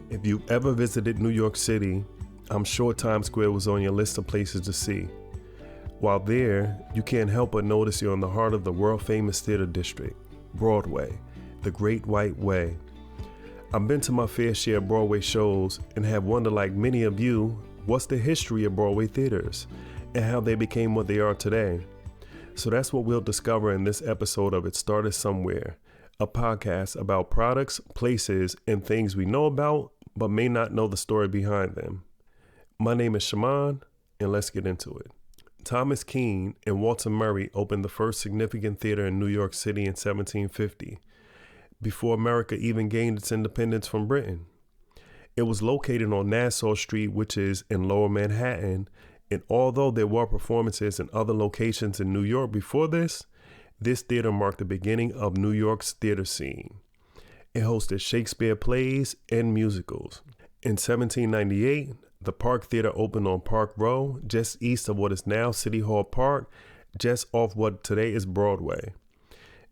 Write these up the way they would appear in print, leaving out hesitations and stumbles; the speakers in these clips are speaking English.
If you've ever visited New York City, I'm sure Times Square was on your list of places to see. While there, you can't help but notice you're in the heart of the world-famous theater district, Broadway, the Great White Way. I've been to my fair share of Broadway shows and have wondered, like many of you, what's the history of Broadway theaters and how they became what they are today. So that's what we'll discover in this episode of It Started Somewhere, a podcast about products, places, and things we know about but may not know the story behind them. My name is Shaimond, and let's get into it. Thomas Keene and Walter Murray opened the first significant theater in New York City in 1750, before America even gained its independence from Britain. It was located on Nassau Street, which is in Lower Manhattan, and although there were performances in other locations in New York before this theater marked the beginning of New York's theater scene. It hosted Shakespeare plays and musicals. In 1798, the Park Theater opened on Park Row, just east of what is now City Hall Park, just off what today is Broadway.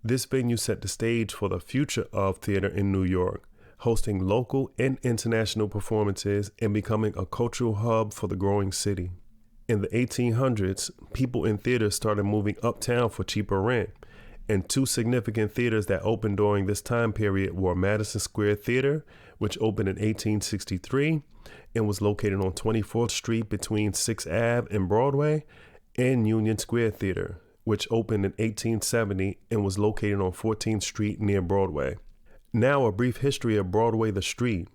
This venue set the stage for the future of theater in New York, hosting local and international performances and becoming a cultural hub for the growing city. In the 1800s, people in theaters started moving uptown for cheaper rent, and two significant theaters that opened during this time period were Madison Square Theater, which opened in 1863 and was located on 24th Street between 6th Ave and Broadway, and Union Square Theater, which opened in 1870 and was located on 14th Street near Broadway. Now, a brief history of Broadway the street.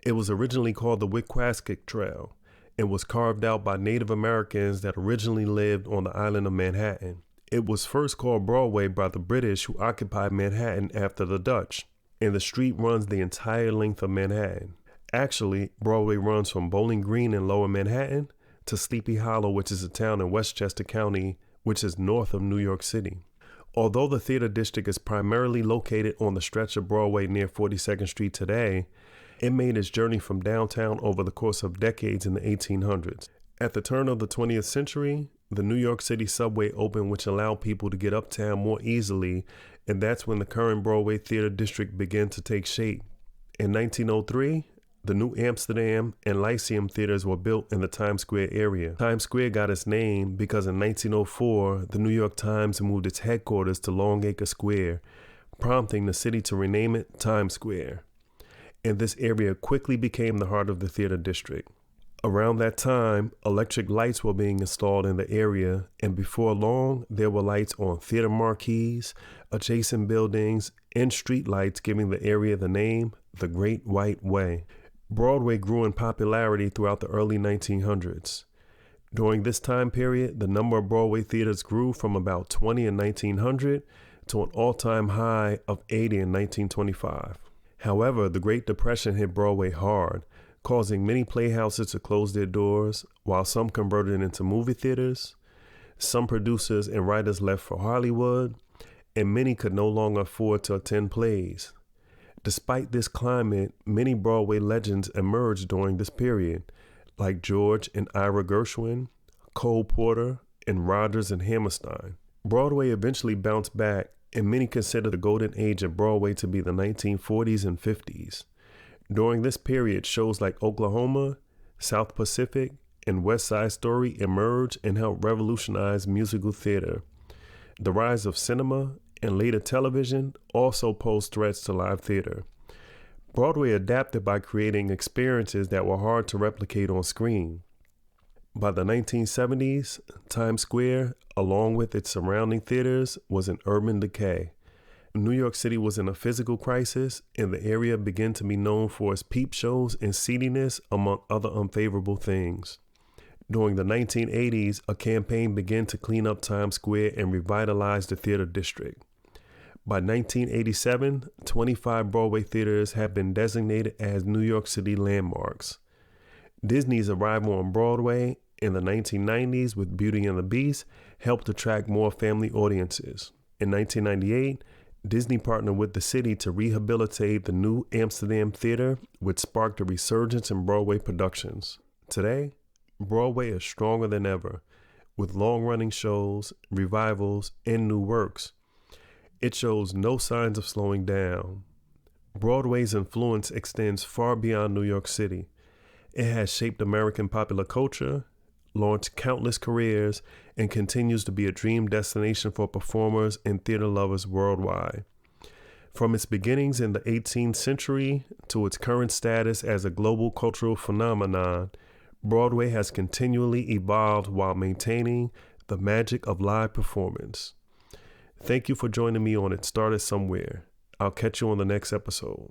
It was originally called the Wickwasket Trail and was carved out by Native Americans that originally lived on the island of Manhattan. It was first called Broadway by the British who occupied Manhattan after the Dutch, and the street runs the entire length of Manhattan. Actually, Broadway runs from Bowling Green in Lower Manhattan to Sleepy Hollow, which is a town in Westchester County, which is north of New York City. Although the theater district is primarily located on the stretch of Broadway near 42nd Street today, it made its journey from downtown over the course of decades in the 1800s. At the turn of the 20th century, the New York City subway opened, which allowed people to get uptown more easily, and that's when the current Broadway theater district began to take shape. In 1903, the new Amsterdam and Lyceum theaters were built in the Times Square area. Times Square got its name because in 1904, the New York Times moved its headquarters to Longacre Square, prompting the city to rename it Times Square. And this area quickly became the heart of the theater district. Around that time, electric lights were being installed in the area, and before long, there were lights on theater marquees, adjacent buildings, and street lights, giving the area the name, the Great White Way. Broadway grew in popularity throughout the early 1900s. During this time period, the number of Broadway theaters grew from about 20 in 1900 to an all-time high of 80 in 1925. However, the Great Depression hit Broadway hard, causing many playhouses to close their doors, while some converted into movie theaters. Some producers and writers left for Hollywood, and many could no longer afford to attend plays. Despite this climate, many Broadway legends emerged during this period, like George and Ira Gershwin, Cole Porter, and Rodgers and Hammerstein. Broadway eventually bounced back, and many consider the Golden Age of Broadway to be the 1940s and 50s. During this period, shows like Oklahoma, South Pacific, and West Side Story emerged and helped revolutionize musical theater. The rise of cinema and later television also posed threats to live theater. Broadway adapted by creating experiences that were hard to replicate on screen. By the 1970s, Times Square, along with its surrounding theaters, was in urban decay. New York City was in a physical crisis, and the area began to be known for its peep shows and seediness, among other unfavorable things. During the 1980s, a campaign began to clean up Times Square and revitalize the theater district. By 1987, 25 Broadway theaters have been designated as New York City landmarks. Disney's arrival on Broadway in the 1990s with Beauty and the Beast helped attract more family audiences. In 1998, Disney partnered with the city to rehabilitate the new Amsterdam Theater, which sparked a resurgence in Broadway productions. Today, Broadway is stronger than ever, with long-running shows, revivals, and new works. It shows no signs of slowing down. Broadway's influence extends far beyond New York City. It has shaped American popular culture, launched countless careers, and continues to be a dream destination for performers and theater lovers worldwide. From its beginnings in the 18th century to its current status as a global cultural phenomenon, Broadway has continually evolved while maintaining the magic of live performance. Thank you for joining me on It Started Somewhere. I'll catch you on the next episode.